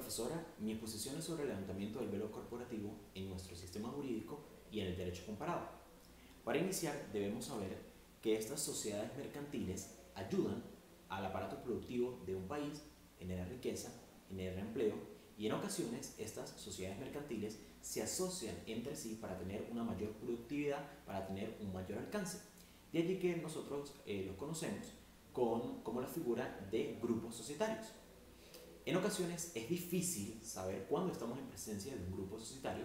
profesora, mi exposición es sobre el levantamiento del velo corporativo en nuestro sistema jurídico y en el derecho comparado. Para iniciar, debemos saber que estas sociedades mercantiles ayudan al aparato productivo de un país, generan riqueza, generan empleo y en ocasiones estas sociedades mercantiles se asocian entre sí para tener una mayor productividad, para tener un mayor alcance. De allí que nosotros los conocemos como la figura de grupos societarios. En ocasiones es difícil saber cuándo estamos en presencia de un grupo societario,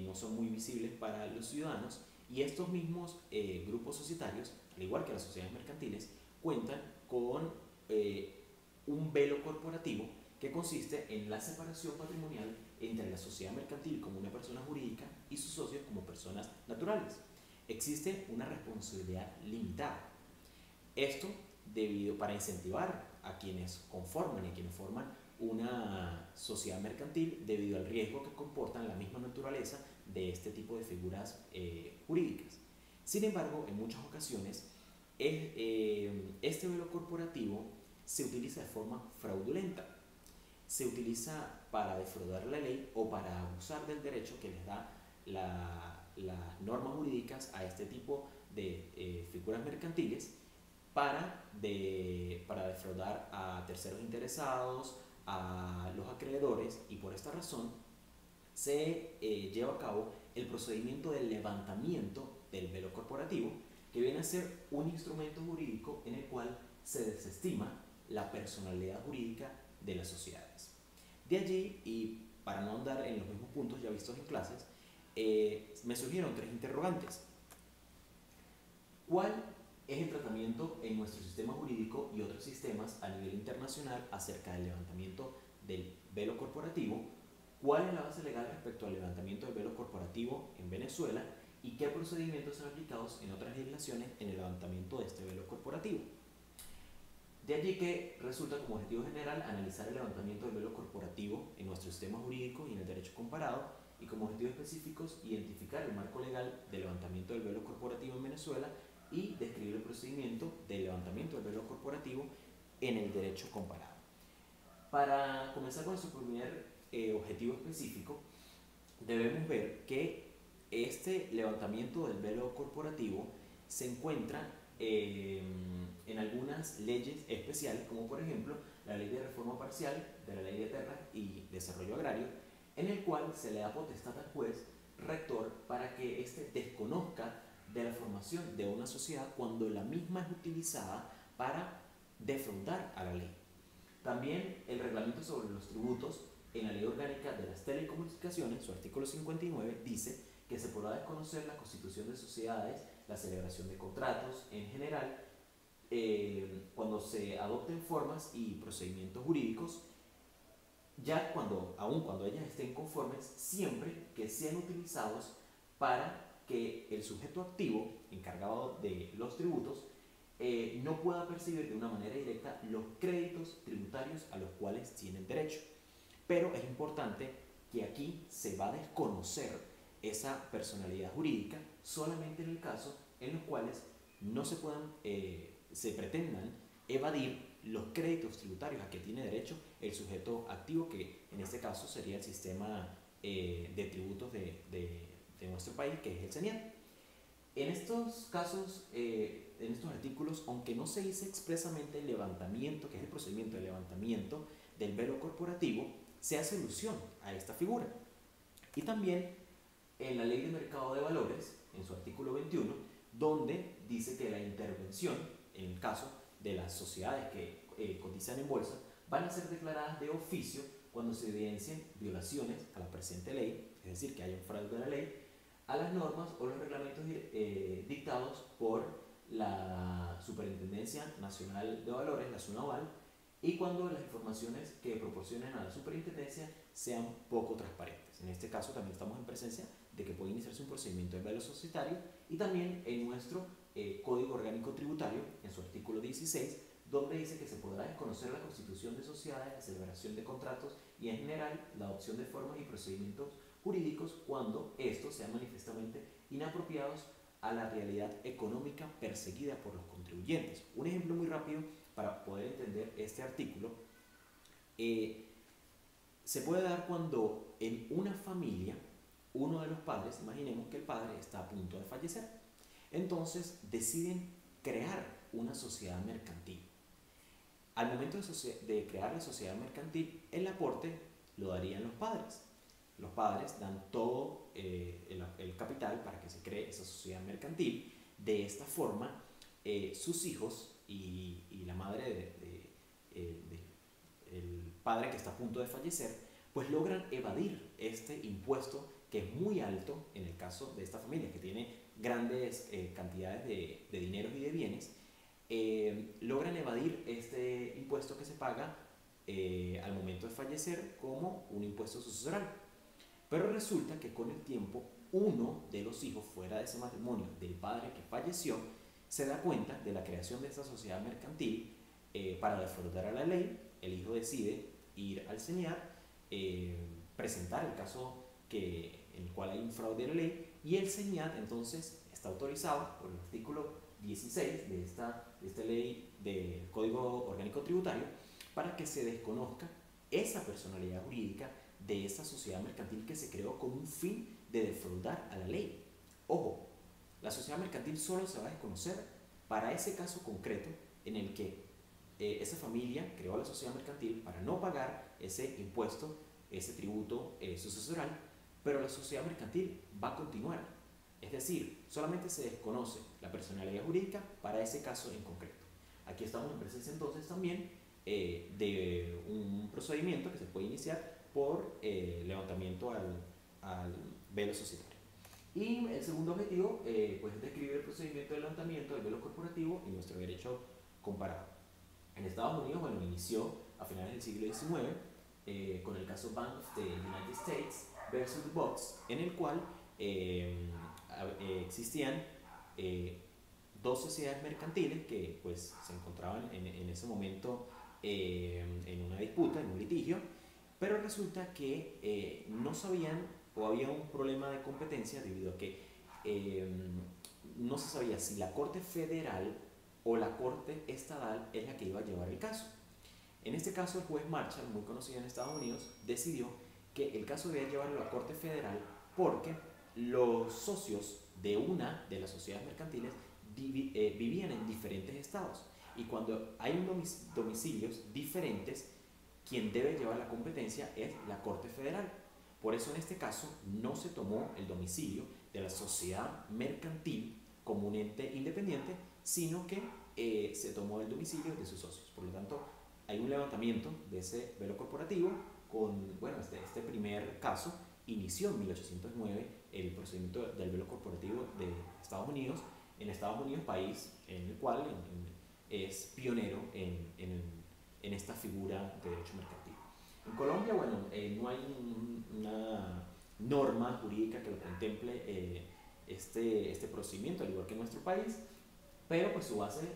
no son muy visibles para los ciudadanos y estos mismos grupos societarios, al igual que las sociedades mercantiles, cuentan con un velo corporativo que consiste en la separación patrimonial entre la sociedad mercantil como una persona jurídica y sus socios como personas naturales. Existe una responsabilidad limitada. Esto para incentivar a quienes conforman y a quienes forman una sociedad mercantil debido al riesgo que comportan la misma naturaleza de este tipo de figuras jurídicas. Sin embargo, en muchas ocasiones, este velo corporativo se utiliza de forma fraudulenta. Se utiliza para defraudar la ley o para abusar del derecho que les da las normas jurídicas a este tipo de figuras mercantiles para defraudar a terceros interesados, a los acreedores, y por esta razón se lleva a cabo el procedimiento de levantamiento del velo corporativo, que viene a ser un instrumento jurídico en el cual se desestima la personalidad jurídica de las sociedades. De allí, y para no andar en los mismos puntos ya vistos en clases, me surgieron tres interrogantes. ¿Cuál es el tratamiento en nuestro sistema jurídico y otros sistemas a nivel internacional acerca del levantamiento del velo corporativo? ¿Cuál es la base legal respecto al levantamiento del velo corporativo en Venezuela? ¿Y qué procedimientos son aplicados en otras legislaciones en el levantamiento de este velo corporativo? De allí que resulta como objetivo general analizar el levantamiento del velo corporativo en nuestro sistema jurídico y en el derecho comparado, y como objetivos específicos identificar el marco legal de levantamiento del velo corporativo en Venezuela y describir el procedimiento de levantamiento del velo corporativo en el derecho comparado. Para comenzar con nuestro primer objetivo específico, debemos ver que este levantamiento del velo corporativo se encuentra en algunas leyes especiales, como por ejemplo la Ley de Reforma Parcial de la Ley de Tierras y Desarrollo Agrario, en el cual se le da potestad al juez rector para que éste desconozca de la formación de una sociedad cuando la misma es utilizada para defraudar a la ley. También el reglamento sobre los tributos en la Ley Orgánica de las Telecomunicaciones, su artículo 59, dice que se podrá desconocer la constitución de sociedades, la celebración de contratos en general, cuando se adopten formas y procedimientos jurídicos, ya aun cuando ellas estén conformes, siempre que sean utilizados para que el sujeto activo encargado de los tributos no pueda percibir de una manera directa los créditos tributarios a los cuales tienen derecho. Pero es importante que aquí se va a desconocer esa personalidad jurídica solamente en el caso en los cuales no se pretendan evadir los créditos tributarios a que tiene derecho el sujeto activo, que en este caso sería el sistema de tributos de nuestro país, que es el CENIAT. En estos casos, en estos artículos, aunque no se dice expresamente el levantamiento, que es el procedimiento de levantamiento del velo corporativo, se hace alusión a esta figura. Y también en la Ley de Mercado de Valores, en su artículo 21, donde dice que la intervención, en el caso de las sociedades que cotizan en bolsa, van a ser declaradas de oficio cuando se evidencien violaciones a la presente ley, es decir, que haya un fraude de la ley, a las normas o los reglamentos dictados por la Superintendencia Nacional de Valores, la SUNAVAL, y cuando las informaciones que proporcionen a la superintendencia sean poco transparentes. En este caso también estamos en presencia de que puede iniciarse un procedimiento de velo societario, y también en nuestro Código Orgánico Tributario, en su artículo 16, donde dice que se podrá desconocer la constitución de sociedades, la celebración de contratos y en general la adopción de formas y procedimientos jurídicos cuando estos sean manifestamente inapropiados a la realidad económica perseguida por los contribuyentes. Un ejemplo muy rápido para poder entender este artículo. se puede dar cuando en una familia uno de los padres, imaginemos que el padre está a punto de fallecer, entonces deciden crear una sociedad mercantil. Al momento de crear la sociedad mercantil, el aporte lo darían los padres. Los padres dan todo el capital para que se cree esa sociedad mercantil. De esta forma, sus hijos y la madre el padre que está a punto de fallecer, pues logran evadir este impuesto que es muy alto en el caso de esta familia, que tiene grandes cantidades de dinero y de bienes. Logran evadir este impuesto que se paga al momento de fallecer como un impuesto sucesoral. Pero resulta que con el tiempo uno de los hijos fuera de ese matrimonio del padre que falleció se da cuenta de la creación de esta sociedad mercantil. Para defraudar a la ley, el hijo decide ir al SEñAT, presentar el caso en el cual hay un fraude a la ley, y el SEñAT entonces está autorizado por el artículo 16 de esta ley del Código Orgánico Tributario para que se desconozca esa personalidad jurídica de esa sociedad mercantil que se creó con un fin de defraudar a la ley. Ojo, la sociedad mercantil solo se va a desconocer para ese caso concreto en el que esa familia creó la sociedad mercantil para no pagar ese impuesto, ese tributo sucesoral, pero la sociedad mercantil va a continuar. Es decir, solamente se desconoce la personalidad jurídica para ese caso en concreto. Aquí estamos en presencia entonces también de un procedimiento que se puede iniciar por levantamiento al velo societario. Y el segundo objetivo pues es describir el procedimiento de levantamiento del velo corporativo y nuestro derecho comparado. En Estados Unidos, bueno, inició a finales del siglo XIX con el caso Bank of the United States versus the Box, en el cual existían dos sociedades mercantiles que pues se encontraban en ese momento en una disputa, en un litigio, pero resulta que no sabían o había un problema de competencia debido a que no se sabía si la Corte Federal o la Corte Estadal es la que iba a llevar el caso. En este caso, el juez Marshall, muy conocido en Estados Unidos, decidió que el caso debía llevarlo a la Corte Federal porque los socios de una de las sociedades mercantiles vivían en diferentes estados. Y cuando hay domicilios diferentes, quien debe llevar la competencia es la Corte Federal. Por eso en este caso no se tomó el domicilio de la sociedad mercantil como un ente independiente, sino que se tomó el domicilio de sus socios. Por lo tanto, hay un levantamiento de ese velo corporativo con, bueno, este primer caso inició en 1809 el procedimiento del velo corporativo de Estados Unidos, en Estados Unidos, país en el cual es pionero en esta figura de derecho mercantil. En Colombia, bueno, no hay una norma jurídica que lo contemple este procedimiento, al igual que en nuestro país, pero pues su base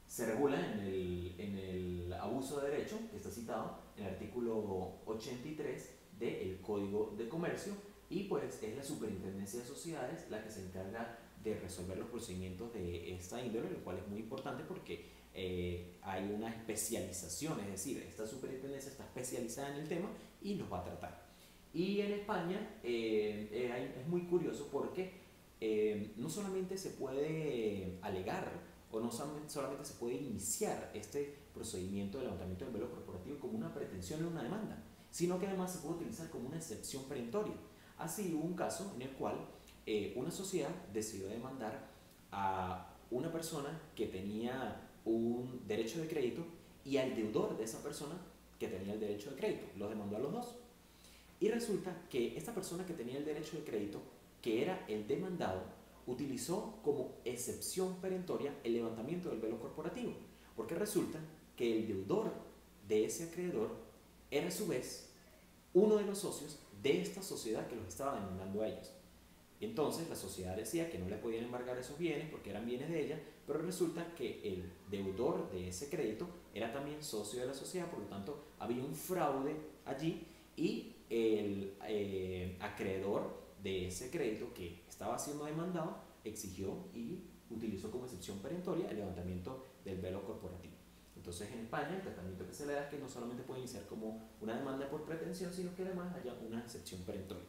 se regula en el abuso de derecho, que está citado en el artículo 83 del Código de Comercio, y pues es la Superintendencia de Sociedades la que se encarga de resolver los procedimientos de esta índole, lo cual es muy importante porque hay una especialización, es decir, esta superintendencia está especializada en el tema y los va a tratar. Y en España es muy curioso porque no solamente se puede alegar o no solamente se puede iniciar este procedimiento de levantamiento del velo corporativo como una pretensión en una demanda, sino que además se puede utilizar como una excepción perentoria. Así hubo un caso en el cual una sociedad decidió demandar a una persona que tenía un derecho de crédito y al deudor de esa persona que tenía el derecho de crédito. Los demandó a los dos. Y resulta que esta persona que tenía el derecho de crédito, que era el demandado, utilizó como excepción perentoria el levantamiento del velo corporativo, porque resulta que el deudor de ese acreedor era a su vez uno de los socios de esta sociedad que los estaba demandando a ellos. Entonces la sociedad decía que no le podían embargar esos bienes porque eran bienes de ella, pero resulta que el deudor de ese crédito era también socio de la sociedad, por lo tanto había un fraude allí y el acreedor de ese crédito que estaba siendo demandado exigió y utilizó como excepción perentoria el levantamiento del velo corporativo. Entonces en España el tratamiento que se le da es que no solamente puede iniciar como una demanda por pretensión, sino que además haya una excepción perentoria.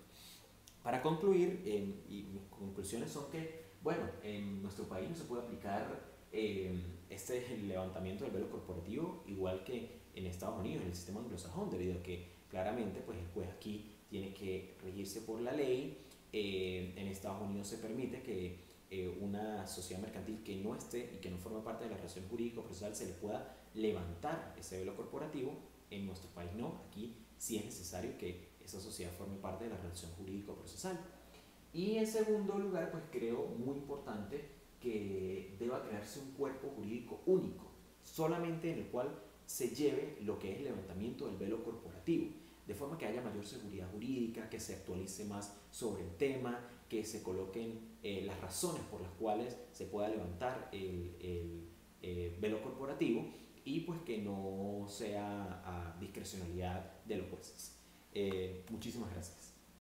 Para concluir, y mis conclusiones son que, bueno, en nuestro país no se puede aplicar este levantamiento del velo corporativo igual que en Estados Unidos, en el sistema anglosajón, debido a que claramente pues, el juez aquí tiene que regirse por la ley. En Estados Unidos se permite que una sociedad mercantil que no esté y que no forme parte de la relación jurídico-procesal se le pueda levantar ese velo corporativo. En nuestro país no, aquí sí es necesario que esa sociedad forme parte de la relación jurídico-procesal. Y en segundo lugar, pues creo muy importante que deba crearse un cuerpo jurídico único, solamente en el cual se lleve lo que es el levantamiento del velo corporativo, de forma que haya mayor seguridad jurídica, que se actualice más sobre el tema, que se coloquen las razones por las cuales se pueda levantar el velo corporativo y pues que no sea a discrecionalidad de los jueces. Muchísimas gracias.